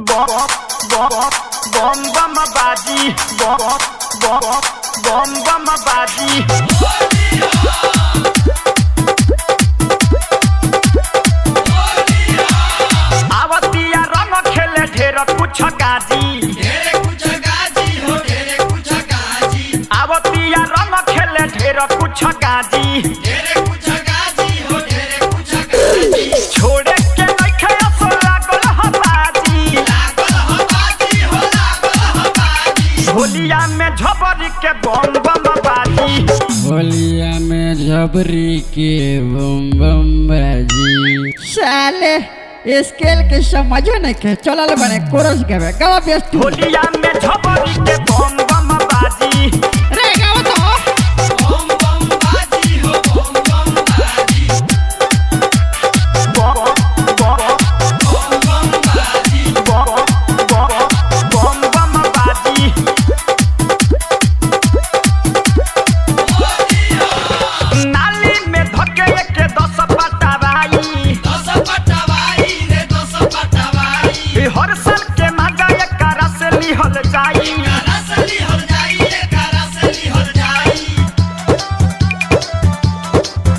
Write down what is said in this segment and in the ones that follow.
बम बम बाजी बम बम बाजी आवतिया रंग खेले ढेर कुछ गाजी आवतिया रंग खेले ढेर कुछ गाजी छोड़े के नइखे असो लागल ह बाजी होलिया में झबरी के बम बम बाजी होलिया में झबरी के बम बम बाजी साले स्केल के समझो नहीं के चलल बने कोरस गावे गावा बेस्ट होलिया में झबरी के बम बम बाजी रे गावा तो बम बम बाजी नाली में धके के 10 पटावाई हर साल के मजा एकरा से लिहल जाई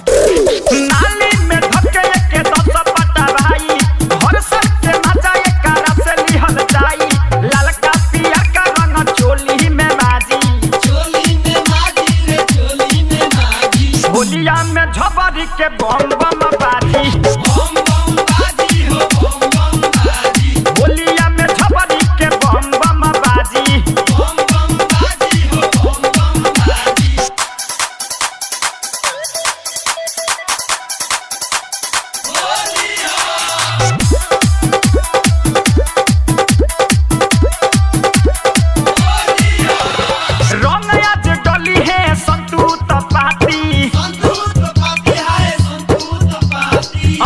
नाली में धके के 10 पटावाई हर साल के मजा एकरा से लिहल जाई ललका पियर का रंग चोली में बाजी होलिया में झबरी के बम बम बाजी होलिया में झबरी के बम बम बाजी रंग आज डली है संतूत पाती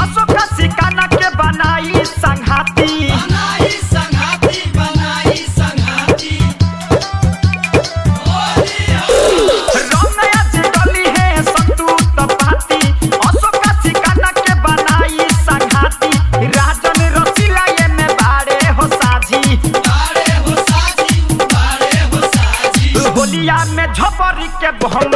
अशोक सिकाना के बनाई संघाती रंग आज डली है संतूत पाती अशोक सिकाना के बनाई संघाती राजन रसीला ये में बाड़े हो साझी होलिया में झपरी के बम